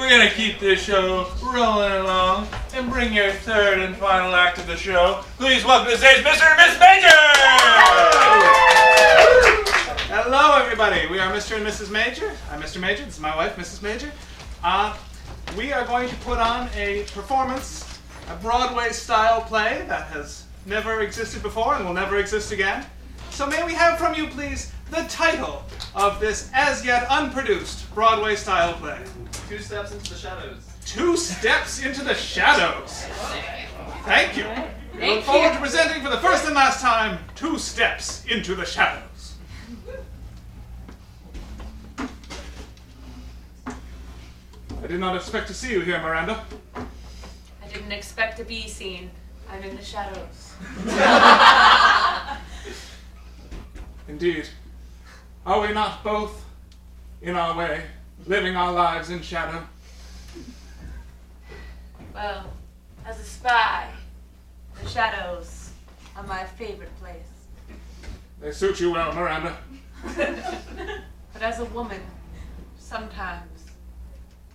we're gonna keep this show rolling along and bring your third and final act of the show. Please welcome to the stage Mr. and Mrs. Major! Hello, everybody. We are Mr. and Mrs. Major. I'm Mr. Major. This is my wife, Mrs. Major. We are going to put on a performance, a Broadway-style play that has never existed before and will never exist again. So may we have from you, please, the title of this as-yet unproduced Broadway-style play? 2 Steps into the Shadows. 2 Steps into the Shadows. Thank you. We look forward to presenting for the first and last time 2 Steps into the Shadows. I did not expect to see you here, Miranda. I didn't expect to be seen. I'm in the shadows. Indeed. Are we not both, in our way, living our lives in shadow? Well, as a spy, the shadows are my favorite place. They suit you well, Miranda. But as a woman, sometimes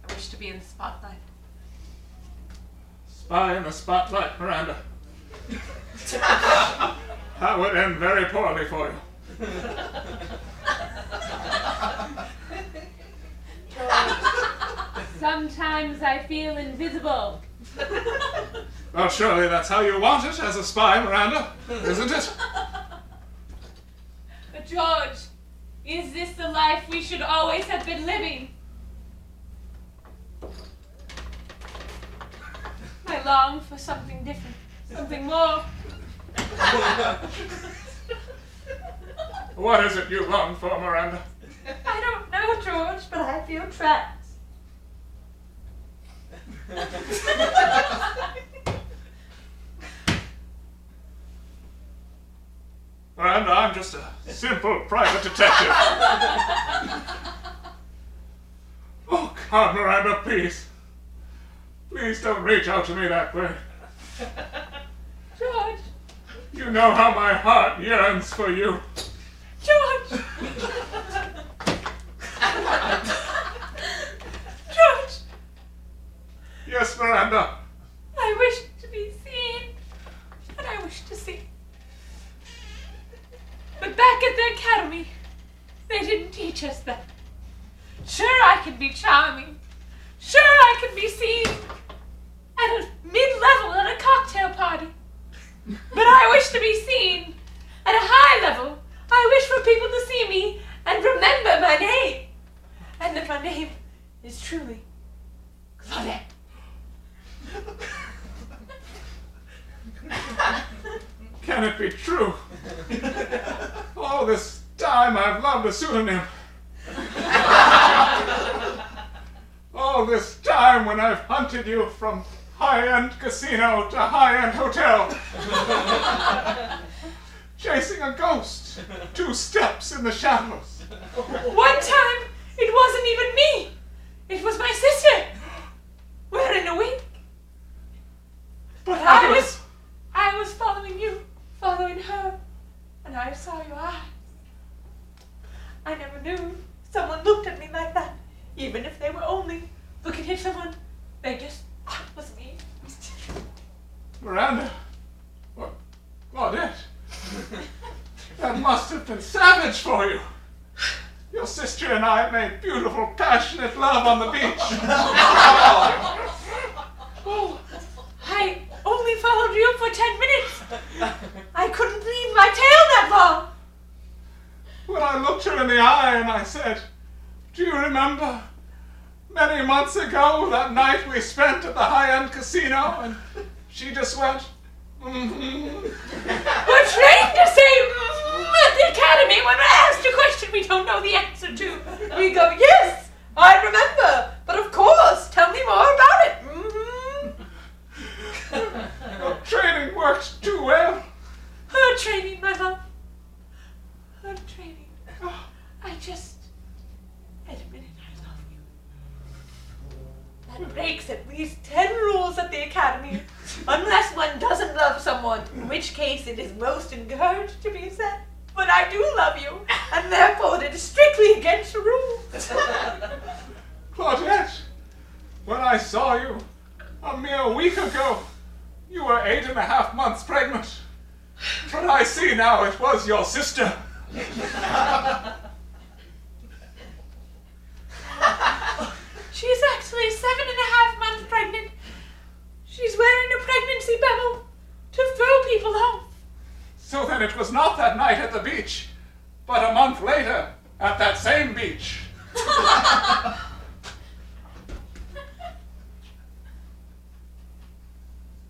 I wish to be in the spotlight. Spy in the spotlight, Miranda. That would end very poorly for you. Sometimes I feel invisible. Well, surely that's how you want it as a spy, Miranda, isn't it? But George, is this the life we should always have been living? I long for something different, something more. What is it you long for, Miranda? I don't know, George, but I feel trapped. Miranda, I'm just a simple private detective. Oh, God, Miranda, please. Please don't reach out to me that way. George! You know how my heart yearns for you. George! George! Yes, Miranda. I wish to be seen, and I wish to see. But back at the academy, they didn't teach us that. Sure, I can be charming. Sure, I can be seen at a mid-level at a cocktail party. But I wish to be seen at a high level. I wish for people to see me and remember my name. And that my name is truly Claudette. Can it be true? All this time I've loved a pseudonym. All this time when I've hunted you from high-end casino to high-end hotel. Chasing a ghost, 2 steps in the shadows. One time, it wasn't even me. It was my sister. Wearing a wig. But I was following you, following her, and I saw your eyes. I never knew someone looked at me like that, even if they were only looking at someone they just thought was me. Miranda, what it? That must have been savage for you. Your sister and I made beautiful, passionate love on the beach. Oh, I only followed you for 10 minutes. I couldn't leave my tail that long. When I looked her in the eye and I said, "Do you remember many months ago that night we spent at the high-end casino?" And she just went, "Mm-hmm." We're trained to say at the academy when we're asked a question we don't know the answer to. We go, "Yes, I remember, but of course, tell me more about it." Mm-hmm. Your training worked too well. Her training, my love. Her training. I just admitted I love you. That breaks at least 10 rules at the academy. Unless one doesn't love someone, in which case it is most encouraged to be said. But I do love you, and therefore it is strictly against the rules. Claudette, when I saw you a mere week ago, you were 8.5 months pregnant. But I see now it was your sister. She's actually 7.5 months pregnant. She's wearing a pregnancy bubble to throw people off. So then it was not that night at the beach, but a month later at that same beach.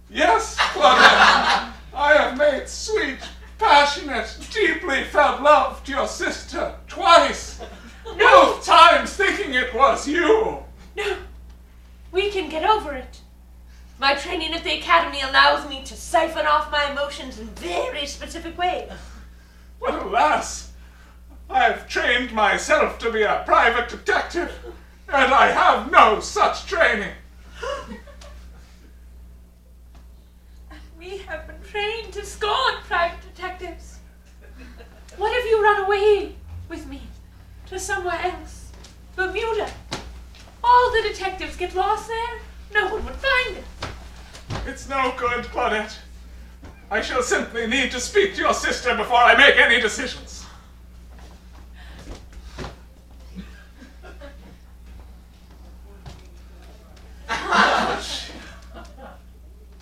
Yes, Claudette, I have made sweet, passionate, deeply felt love to your sister twice. Both times thinking it was you. No, we can get over it. My training at the academy allows me to siphon off my emotions in very specific ways. But alas, I have trained myself to be a private detective, and I have no such training. We have been trained to scorn private detectives. What if you run away with me to somewhere else? Bermuda. All the detectives get lost there. No one would find us. It's no good, Claudette. I shall simply need to speak to your sister before I make any decisions.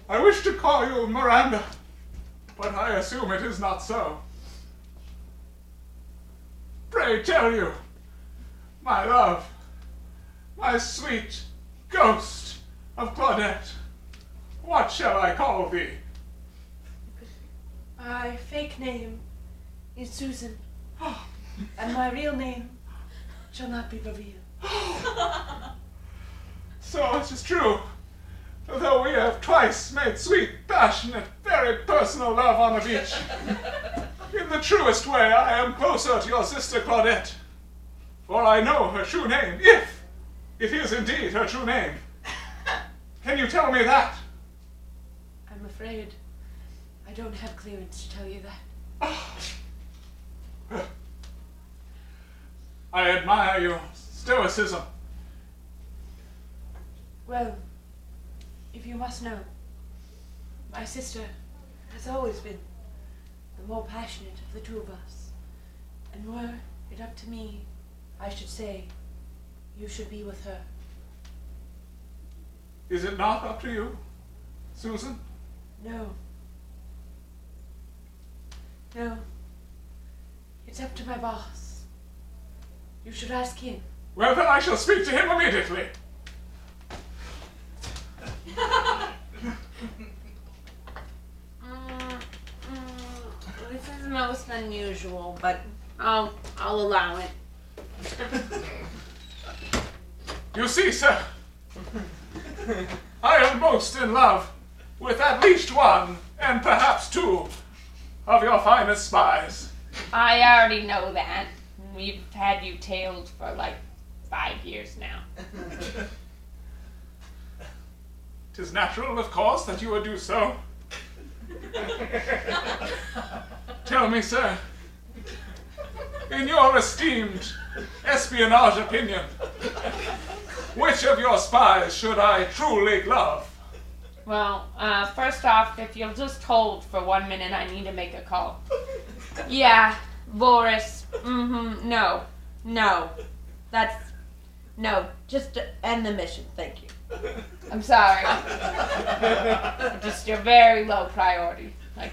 I wish to call you Miranda, but I assume it is not so. Pray tell you, my love, my sweet ghost of Claudette, what shall I call thee? My fake name is Susan, and my real name shall not be revealed. So it is true. Though we have twice made sweet, passionate, very personal love on the beach, in the truest way I am closer to your sister Claudette, for I know her true name, if it is indeed her true name. Can you tell me that? I'm afraid I don't have clearance to tell you that. I admire your stoicism. Well, if you must know, my sister has always been the more passionate of the two of us. And were it up to me, I should say, you should be with her. Is it not up to you, Susan? No. No. It's up to my boss. You should ask him. Well, then I shall speak to him immediately. This is most unusual, but I'll allow it. You see, sir, I am most in love with at least one, and perhaps two, of your finest spies. I already know that. We've had you tailed for like 5 years now. 'Tis natural, of course, that you would do so. Tell me, sir, in your esteemed espionage opinion, which of your spies should I truly love? Well, first off, if you'll just hold for 1 minute, I need to make a call. Yeah, Boris. No. No, just end the mission, thank you. I'm sorry. Just you're very low priority. But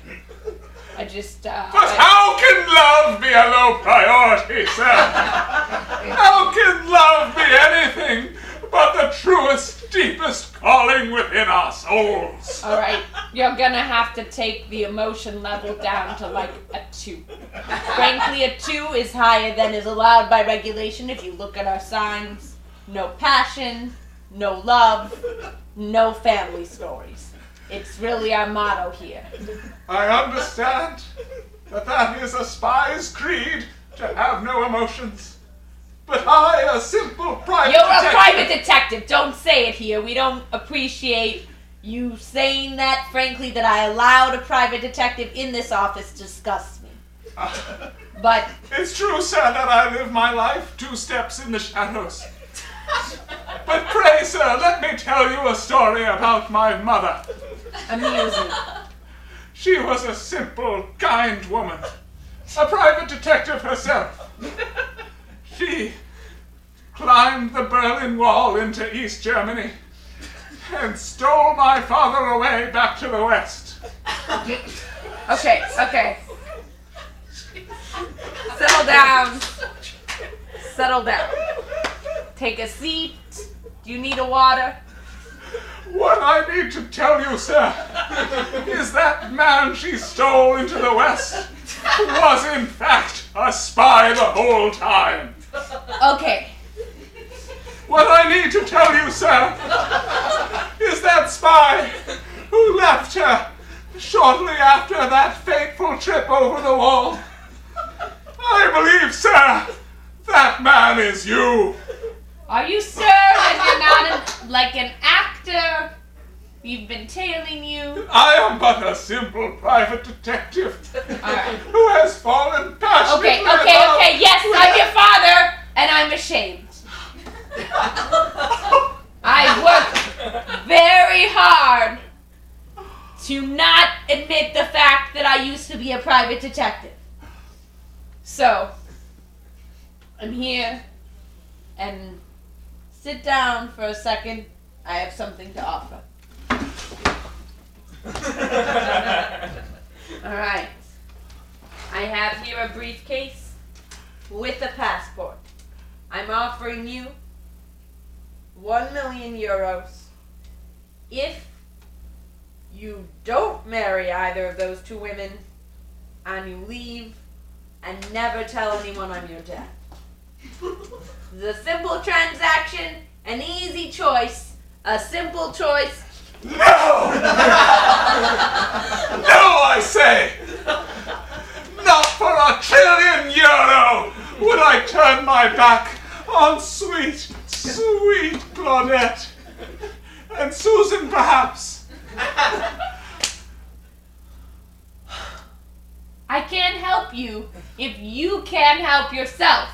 How can love be a low priority, sir? How can love be anything but the truest, deepest calling within our souls? Alright, you're gonna have to take the emotion level down to like a 2. Frankly, a 2 is higher than is allowed by regulation if you look at our signs. No passion, no love, no family stories. It's really our motto here. I understand that is a spy's creed to have no emotions. But I, a simple private You're detective... a private detective. Don't say it here. We don't appreciate you saying that. Frankly, that I allowed a private detective in this office disgusts me. But it's true, sir, that I live my life 2 steps in the shadows. But pray, sir, let me tell you a story about my mother. Amusing. She was a simple, kind woman, a private detective herself. She climbed the Berlin Wall into East Germany and stole my father away back to the West. Okay. Settle down. Take a seat. Do you need a water? What I need to tell you, sir, is that man she stole into the West was in fact a spy the whole time. Okay. What I need to tell you, sir, is that spy who left her shortly after that fateful trip over the wall. I believe, sir, that man is you. Are you sure that you're not an actor? We've been tailing you. I am but a simple private detective Alright. who has fallen passionately in love Okay. Yes, with- I'm your father, and I'm ashamed. I worked very hard to not admit the fact that I used to be a private detective. So, I'm here, and sit down for a second. I have something to offer. Alright. I have here a briefcase with a passport. I'm offering you 1 million euros if you don't marry either of those two women and you leave and never tell anyone I'm your dad. It's a simple transaction, an easy choice, a simple choice. No! No, I say! Not for €1 trillion would I turn my back on sweet, sweet Claudette. And Susan, perhaps. I can't help you if you can't help yourself.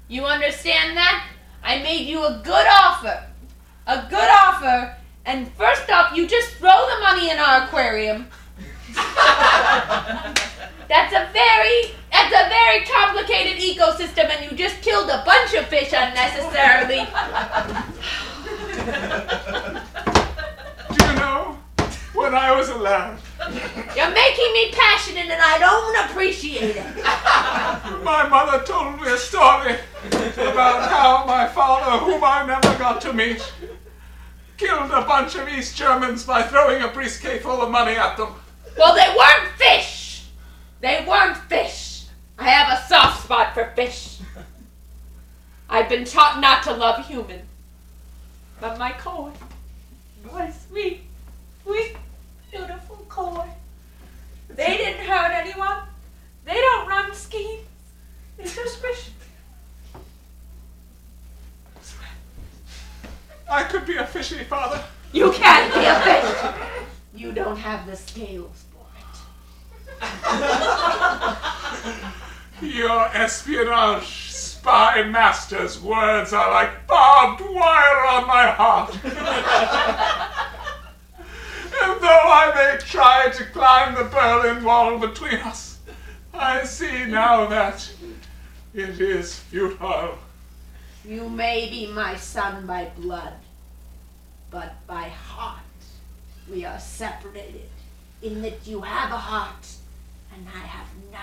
You understand that? I made you a good offer. A good offer. And first off, you just throw the money in our aquarium. That's a very complicated ecosystem, and you just killed a bunch of fish unnecessarily. Do you know, when I was a lad, You're making me passionate, and I don't appreciate it. my mother told me a story about how my father, whom I never got to meet, killed a bunch of East Germans by throwing a briefcase full of money at them. Well, they weren't fish. They weren't fish. I have a soft spot for fish. I've been taught not to love human. But my koi, my sweet, sweet, beautiful koi, they didn't hurt anyone. They don't run schemes. They just fish. I could be a fishy, Father. You can't be a fish. You don't have the scales for it. Your espionage spy master's words are like barbed wire on my heart. And though I may try to climb the Berlin Wall between us, I see now that it is futile. You may be my son by blood, but by heart we are separated, in that you have a heart and I have none,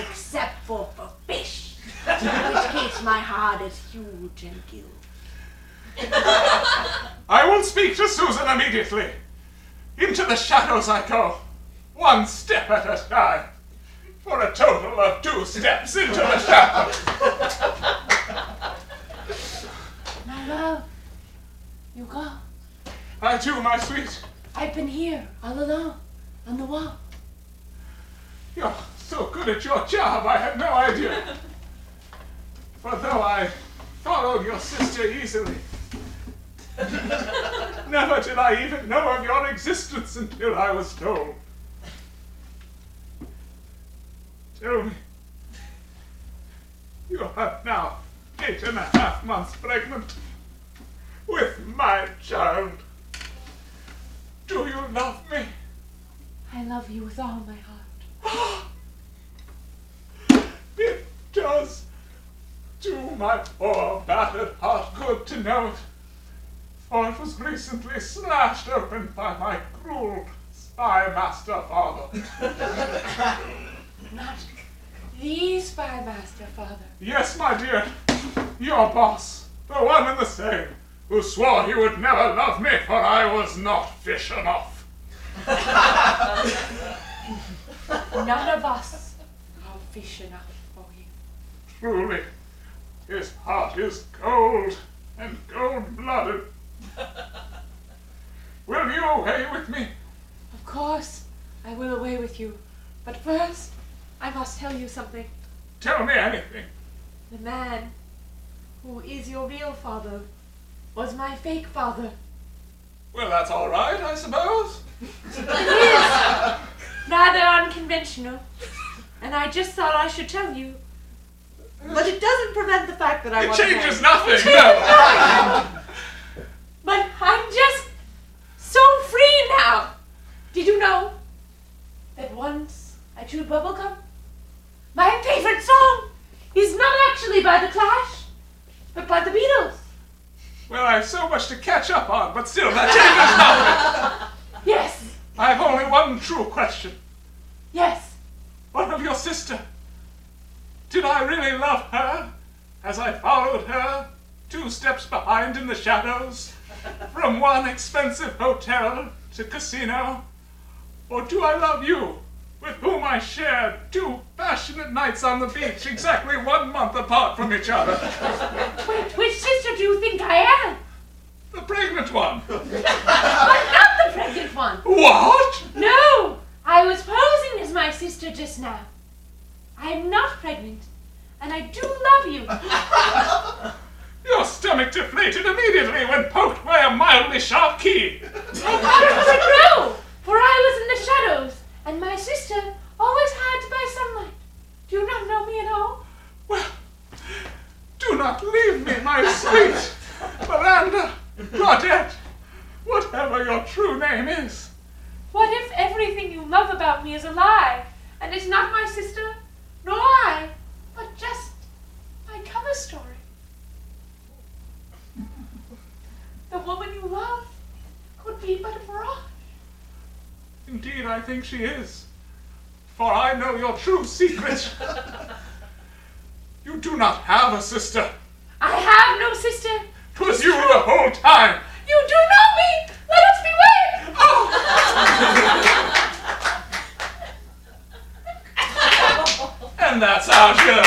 except for fish, in which case my heart is huge and guilty. I will speak to Susan immediately. Into the shadows I go, one step at a time, for a total of 2 steps into the shadows. My love, you go. I do, my sweet. I've been here, all alone, on the wall. You're so good at your job, I had no idea. For though I followed your sister easily, never did I even know of your existence until I was told. Tell me, you are now 8.5 months pregnant. with my child. Do you love me? I love you with all my heart. It does do my poor battered heart good to know it, for it was recently slashed open by my cruel spy master father. Not the spy master, father. Yes, my dear, your boss, the one and the same, who swore he would never love me, for I was not fish enough. None of us are fish enough for you. Truly, his heart is cold and cold-blooded. Will you away with me? Of course, I will away with you. But first, I must tell you something. Tell me anything. The man who is your real father was my fake father. Well, that's all right, I suppose. It is rather unconventional, and I just thought I should tell you. But it doesn't prevent the fact that I It want to changes marry. nothing, no. But I'm just so free now. Did you know that once I chewed bubblegum? My favorite song is not actually by The Clash, but by the Beatles. Well, I have so much to catch up on, but still, that changes nothing. Yes, I have only one true question. yes. What of your sister? Did I really love her as I followed her 2 steps behind in the shadows from one expensive hotel to casino? Or do I love you, with whom I shared 2 passionate nights on the beach exactly 1 month apart from each other? Wait, which sister do you think I am? The pregnant one. I'm not the pregnant one. What? No, I was posing as my sister just now. I'm not pregnant, and I do love you. Your stomach deflated immediately when poked by a mildly sharp key. I thought it was a crow, for I was in the shadows, and my sister always hides by sunlight. Do you not know me at all? Well, do not leave me, my sweet Miranda, Claudette, whatever your true name is. What if everything you love about me is a lie, and it's not my sister, nor I, but just my cover story? The woman you love could be but a mirage. Indeed, I think she is, for I know your true secret. You do not have a sister. I have no sister. 'Twas you the whole time. You do know me. Let us beware. And that's our show.